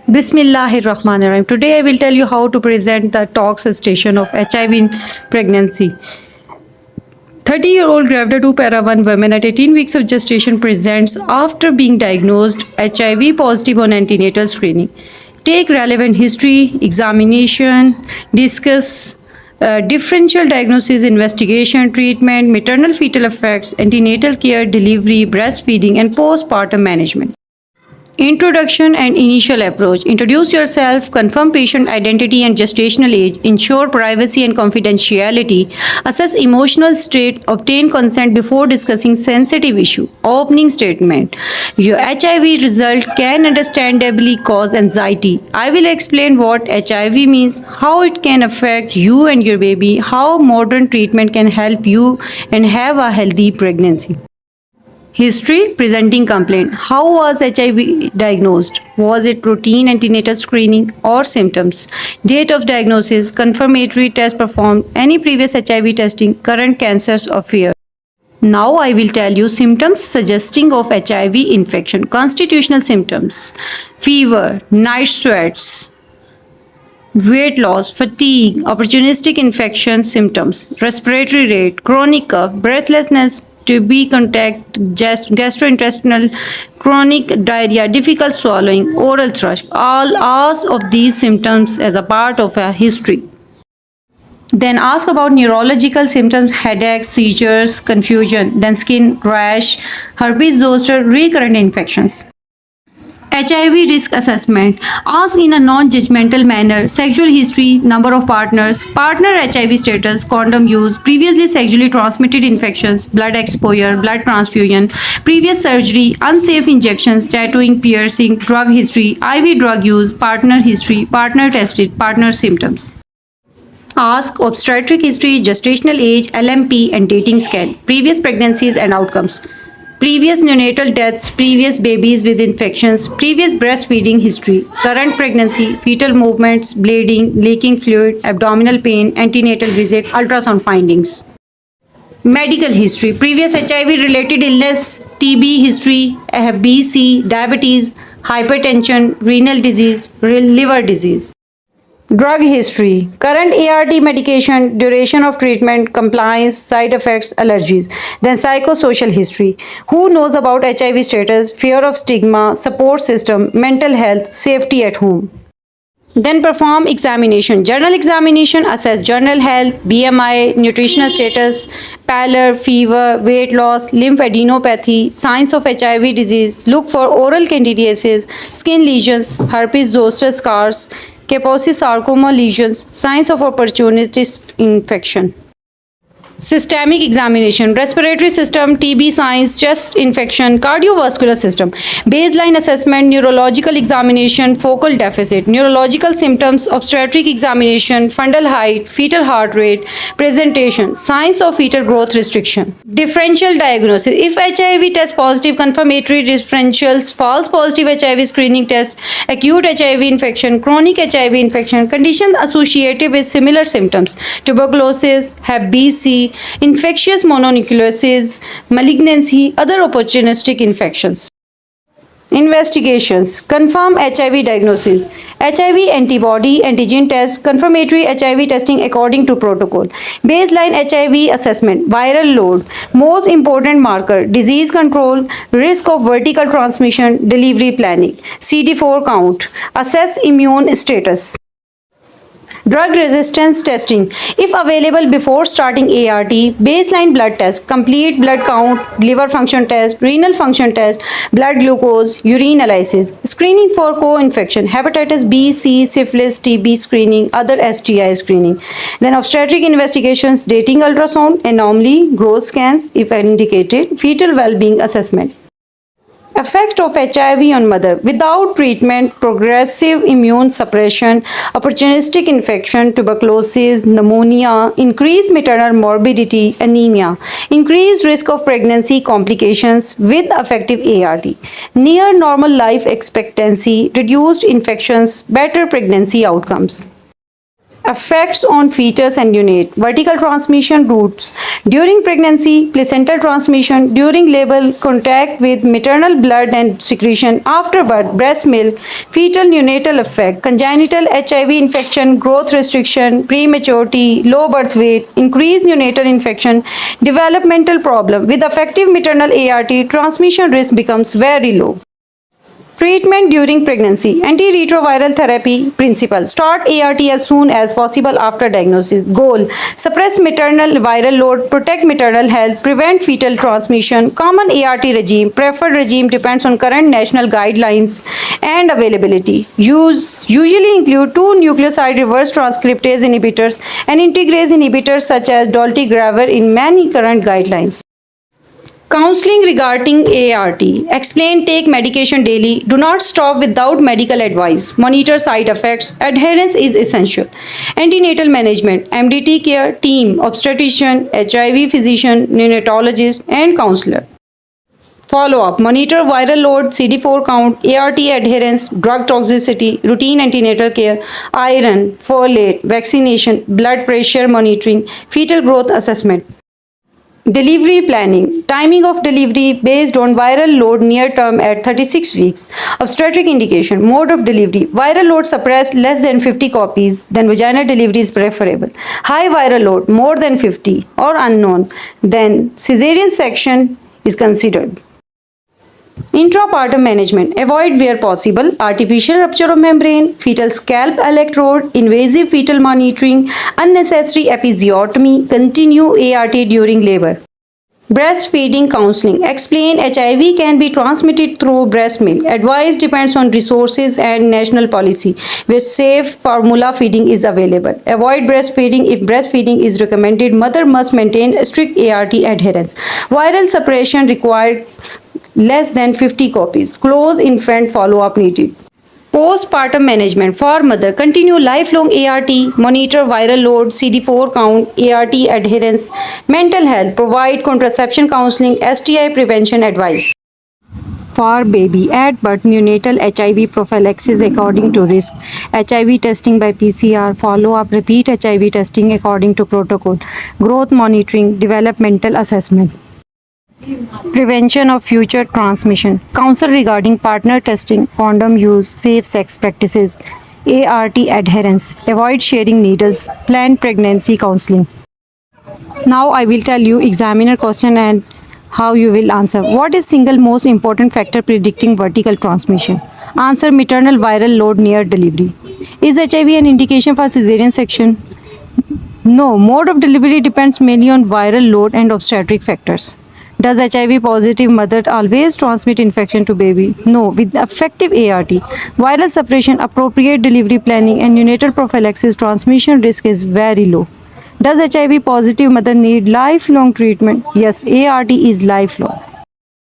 Bismillahirrahmanirrahim. Today I will tell you how to present the tox station of HIV in pregnancy. 30-year-old Gravida 2 Para 1 woman at 18 weeks of gestation presents after being diagnosed HIV positive on antenatal screening. Take relevant history, examination, discuss differential diagnosis, investigation, treatment, maternal fetal effects, antenatal care, delivery, breastfeeding, and postpartum management. Introduction and initial approach. Introduce yourself, confirm patient identity and gestational age, ensure privacy and confidentiality, assess emotional state, obtain consent before discussing sensitive issue. Opening statement. Your HIV result can understandably cause anxiety. I will explain what HIV means, how it can affect you and your baby, how modern treatment can help you and have a healthy pregnancy. History, presenting complaint. How was HIV diagnosed? Was it routine antenatal screening or symptoms? Date of diagnosis, confirmatory test performed, any previous HIV testing, current cancers or fear. Now I will tell you symptoms suggesting of HIV infection. Constitutional symptoms: fever, night sweats, weight loss, fatigue, opportunistic infection symptoms, respiratory rate, chronic cough, breathlessness, TB contact, gastrointestinal, chronic diarrhea, difficult swallowing, oral thrush. All of these symptoms as a part of a history. Then ask about neurological symptoms: headache, seizures, confusion, then skin rash, herpes zoster, recurrent infections. HIV risk assessment. Ask in a non-judgmental manner: sexual history, number of partners, partner HIV status, condom use, previously sexually transmitted infections, blood exposure, blood transfusion, previous surgery, unsafe injections, tattooing, piercing, drug history, IV drug use, partner history, partner tested, partner symptoms. Ask obstetric history, gestational age, LMP, and dating scan, previous pregnancies and outcomes, previous neonatal deaths, previous babies with infections, previous breastfeeding history, current pregnancy, fetal movements, bleeding, leaking fluid, abdominal pain, antenatal visit, ultrasound findings. Medical history, previous HIV related illness, TB history, BC, diabetes, hypertension, renal disease, liver disease. Drug history, current ART medication, duration of treatment, compliance, side effects, allergies. Then psychosocial history, who knows about HIV status, fear of stigma, support system, mental health, safety at home. Then perform examination. General examination, assess general health, BMI, nutritional status, pallor, fever, weight loss, lymphadenopathy, signs of HIV disease. Look for oral candidiasis, skin lesions, herpes zoster scars, Kaposi sarcoma lesions, signs of opportunist infection. Systemic examination, respiratory system, TB signs, chest infection, cardiovascular system. Baseline assessment, neurological examination, focal deficit, neurological symptoms, obstetric examination, fundal height, fetal heart rate, presentation, signs of fetal growth restriction. Differential diagnosis, if HIV test positive, confirmatory differentials, false positive HIV screening test, acute HIV infection, chronic HIV infection, conditions associated with similar symptoms, tuberculosis, Hep B, C, infectious mononucleosis, malignancy, other opportunistic infections. Investigations, confirm HIV diagnosis, HIV antibody antigen test, confirmatory HIV testing according to protocol, baseline HIV assessment, viral load, most important marker, disease control, risk of vertical transmission, delivery planning, CD4 count, assess immune status. Drug resistance testing, if available before starting ART, baseline blood test, complete blood count, liver function test, renal function test, blood glucose, urine analysis, screening for co-infection, hepatitis B, C, syphilis, TB screening, other STI screening. Then obstetric investigations, dating ultrasound, anomaly, growth scans if indicated, fetal well-being assessment. Effect of HIV on mother: without treatment, progressive immune suppression, opportunistic infection, tuberculosis, pneumonia, increased maternal morbidity, anemia, increased risk of pregnancy complications with effective ART, near normal life expectancy, reduced infections, better pregnancy outcomes. Effects on fetus and neonate. Vertical transmission routes. During pregnancy, placental transmission. During labor, contact with maternal blood and secretion. After birth, breast milk. Fetal neonatal effect. Congenital HIV infection, growth restriction, prematurity, low birth weight, increased neonatal infection, developmental problem. With effective maternal ART, transmission risk becomes very low. Treatment during pregnancy. Antiretroviral therapy principle. Start ART as soon as possible after diagnosis. Goal. Suppress maternal viral load, protect maternal health, prevent fetal transmission. Common ART regime. Preferred regime depends on current national guidelines and availability. Usually include 2 nucleoside reverse transcriptase inhibitors and integrase inhibitors such as dolutegravir in many current guidelines. Counseling regarding ART. Explain, take medication daily. Do not stop without medical advice. Monitor side effects. Adherence is essential. Antenatal management. MDT care team, obstetrician, HIV physician, neonatologist, and counselor. Follow up. Monitor viral load, CD4 count, ART adherence, drug toxicity, routine antenatal care, iron, folate, vaccination, blood pressure monitoring, fetal growth assessment. Delivery planning. Timing of delivery based on viral load near term at 36 weeks. Obstetric indication. Mode of delivery. Viral load suppressed less than 50 copies, then vaginal delivery is preferable. High viral load more than 50 or unknown, then cesarean section is considered. Intrapartum management. Avoid where possible artificial rupture of membrane, fetal scalp electrode, invasive fetal monitoring, unnecessary episiotomy, continue ART during labor. Breastfeeding counseling. Explain HIV can be transmitted through breast milk. Advice depends on resources and national policy where safe formula feeding is available. Avoid breastfeeding if breastfeeding is recommended. Mother must maintain strict ART adherence. Viral suppression required less than 50 copies. Close infant follow-up needed. Postpartum management for mother. Continue lifelong ART, monitor viral load, CD4 count, ART adherence, mental health, provide contraception counseling, STI prevention advice. For baby at birth, neonatal HIV prophylaxis according to risk, HIV testing by PCR, follow-up, repeat HIV testing according to protocol, growth monitoring, developmental assessment. Prevention of future transmission. Counsel regarding partner testing, condom use, safe sex practices, ART adherence, avoid sharing needles, planned pregnancy counseling. Now I will tell you examiner question and how you will answer. What is single most important factor predicting vertical transmission? Answer: maternal viral load near delivery. Is HIV an indication for cesarean section? No. Mode of delivery depends mainly on viral load and obstetric factors. Does HIV positive mother always transmit infection to baby? No. With effective ART, viral suppression, appropriate delivery planning, and neonatal prophylaxis, transmission risk is very low. Does HIV positive mother need lifelong treatment? Yes, ART is lifelong.